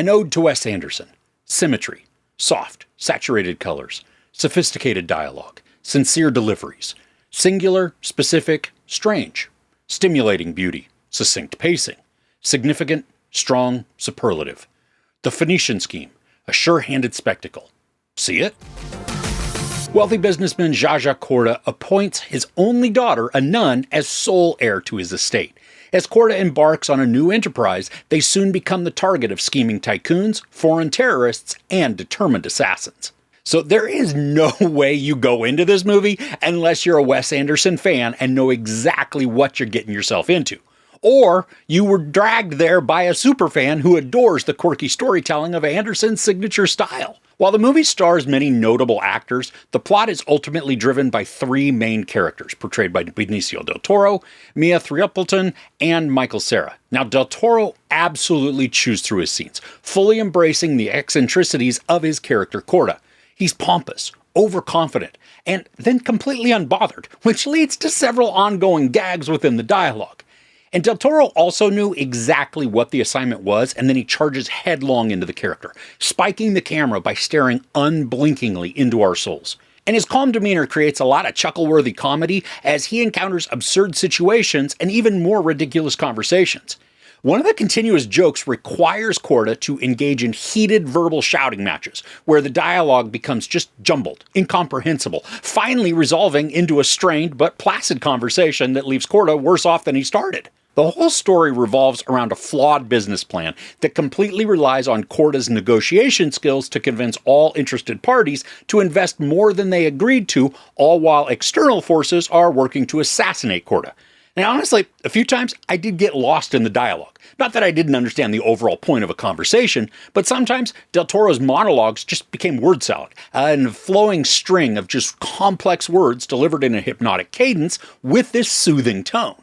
An ode to Wes Anderson. Symmetry, soft, saturated colors, sophisticated dialogue, sincere deliveries, singular, specific, strange, stimulating beauty, succinct pacing, significant, strong, superlative. The Phoenician Scheme, a sure-handed spectacle. See it? Wealthy businessman Zsa Korda appoints his only daughter, a nun, as sole heir to his estate. As Korda embarks on a new enterprise, they soon become the target of scheming tycoons, foreign terrorists, and determined assassins. So there is no way you go into this movie unless you're a Wes Anderson fan and know exactly what you're getting yourself into. Or you were dragged there by a superfan who adores the quirky storytelling of Anderson's signature style. While the movie stars many notable actors, the plot is ultimately driven by three main characters, portrayed by Benicio del Toro, Mia Threapleton, and Michael Cera. Now, del Toro absolutely chews through his scenes, fully embracing the eccentricities of his character Korda. He's pompous, overconfident, and then completely unbothered, which leads to several ongoing gags within the dialogue. And Del Toro also knew exactly what the assignment was, and then he charges headlong into the character, spiking the camera by staring unblinkingly into our souls. And his calm demeanor creates a lot of chuckle-worthy comedy as he encounters absurd situations and even more ridiculous conversations. One of the continuous jokes requires Korda to engage in heated verbal shouting matches, where the dialogue becomes just jumbled, incomprehensible, finally resolving into a strained but placid conversation that leaves Korda worse off than he started. The whole story revolves around a flawed business plan that completely relies on Korda's negotiation skills to convince all interested parties to invest more than they agreed to, all while external forces are working to assassinate Korda. Now, honestly, a few times I did get lost in the dialogue. Not that I didn't understand the overall point of a conversation, but sometimes Del Toro's monologues just became word salad, and a flowing string of just complex words delivered in a hypnotic cadence with this soothing tone.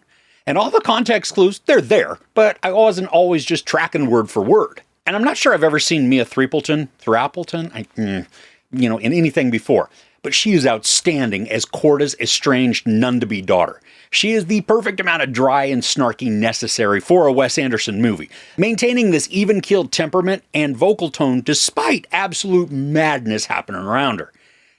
And all the context clues, they're there, but I wasn't always just tracking word for word. And I'm not sure I've ever seen Mia Threapleton, in anything before. But she is outstanding as Korda's estranged none-to-be daughter. She is the perfect amount of dry and snarky necessary for a Wes Anderson movie, maintaining this even-keeled temperament and vocal tone despite absolute madness happening around her.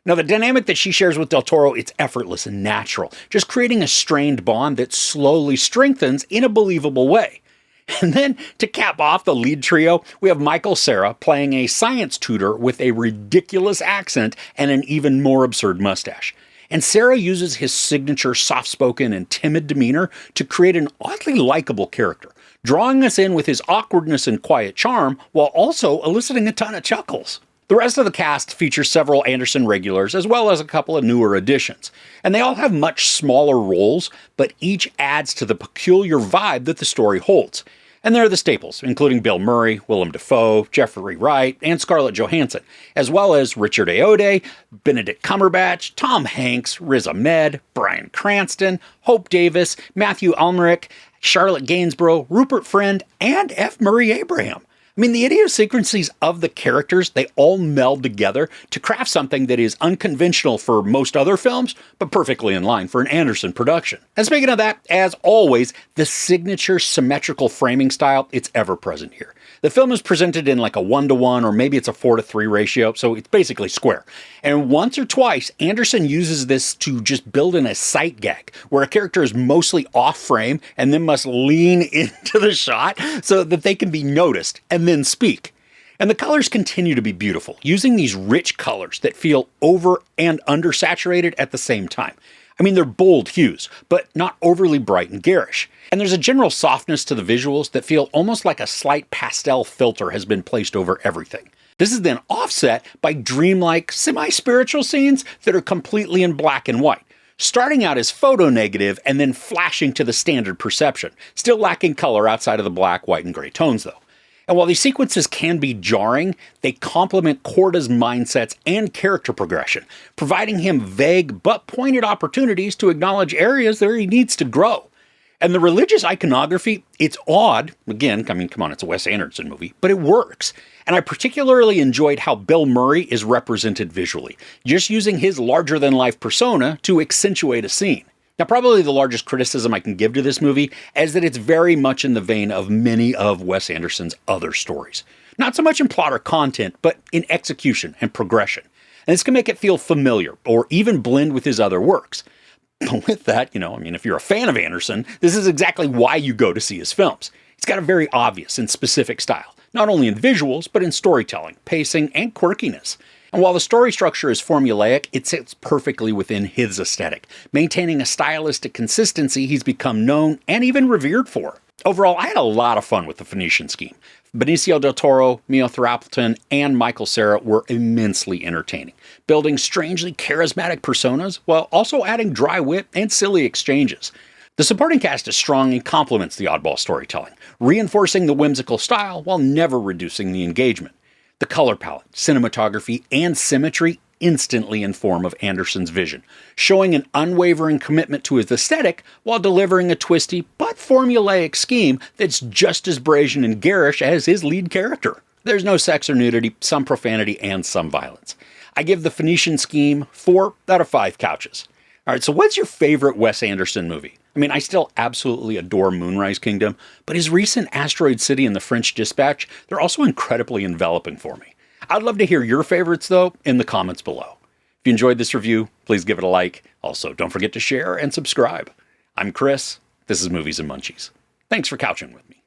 Now, the dynamic that she shares with Del Toro, it's effortless and natural, just creating a strained bond that slowly strengthens in a believable way. And then, to cap off the lead trio, we have Michael Cera playing a science tutor with a ridiculous accent and an even more absurd mustache. And Cera uses his signature soft-spoken and timid demeanor to create an oddly likable character, drawing us in with his awkwardness and quiet charm while also eliciting a ton of chuckles. The rest of the cast features several Anderson regulars as well as a couple of newer additions, and they all have much smaller roles, but each adds to the peculiar vibe that the story holds. And there are the staples, including Bill Murray, Willem Dafoe, Jeffrey Wright, and Scarlett Johansson, as well as Richard Ayoade, Benedict Cumberbatch, Tom Hanks, Riz Ahmed, Bryan Cranston, Hope Davis, Matthew Almeric, Charlotte Gainsborough, Rupert Friend, and F. Murray Abraham. I mean, the idiosyncrasies of the characters, they all meld together to craft something that is unconventional for most other films, but perfectly in line for an Anderson production. And speaking of that, as always, the signature symmetrical framing style, it's ever present here. The film is presented in like a 1-to-1 or maybe it's a 4-to-3 ratio, so it's basically square. And once or twice, Anderson uses this to just build in a sight gag, where a character is mostly off frame and then must lean into the shot so that they can be noticed and then speak. And the colors continue to be beautiful, using these rich colors that feel over and undersaturated at the same time. I mean, they're bold hues, but not overly bright and garish. And there's a general softness to the visuals that feel almost like a slight pastel filter has been placed over everything. This is then offset by dreamlike, semi-spiritual scenes that are completely in black and white, starting out as photonegative and then flashing to the standard perception, still lacking color outside of the black, white, and gray tones though. And while these sequences can be jarring, they complement Korda's mindsets and character progression, providing him vague but pointed opportunities to acknowledge areas where he needs to grow. And the religious iconography, it's odd. Again, I mean, come on, it's a Wes Anderson movie, but it works. And I particularly enjoyed how Bill Murray is represented visually, just using his larger-than-life persona to accentuate a scene. Now, probably the largest criticism I can give to this movie is that it's very much in the vein of many of Wes Anderson's other stories. Not so much in plot or content, but in execution and progression. And this can make it feel familiar, or even blend with his other works. But with that, if you're a fan of Anderson, this is exactly why you go to see his films. He's got a very obvious and specific style, not only in visuals, but in storytelling, pacing, and quirkiness. And while the story structure is formulaic, it sits perfectly within his aesthetic, maintaining a stylistic consistency he's become known and even revered for. Overall, I had a lot of fun with the Phoenician Scheme. Benicio del Toro, Mio Threapleton, and Michael Cera were immensely entertaining, building strangely charismatic personas while also adding dry wit and silly exchanges. The supporting cast is strong and complements the oddball storytelling, reinforcing the whimsical style while never reducing the engagement. The color palette, cinematography, and symmetry instantly inform of Anderson's vision, showing an unwavering commitment to his aesthetic while delivering a twisty but formulaic scheme that's just as brazen and garish as his lead character. There's no sex or nudity, some profanity, and some violence. I give the Phoenician Scheme 4 out of 5 couches. Alright, so what's your favorite Wes Anderson movie? I still absolutely adore Moonrise Kingdom, but his recent Asteroid City and the French Dispatch, they're also incredibly enveloping for me. I'd love to hear your favorites, though, in the comments below. If you enjoyed this review, please give it a like. Also, don't forget to share and subscribe. I'm Chris. This is Movies and Munchies. Thanks for couching with me.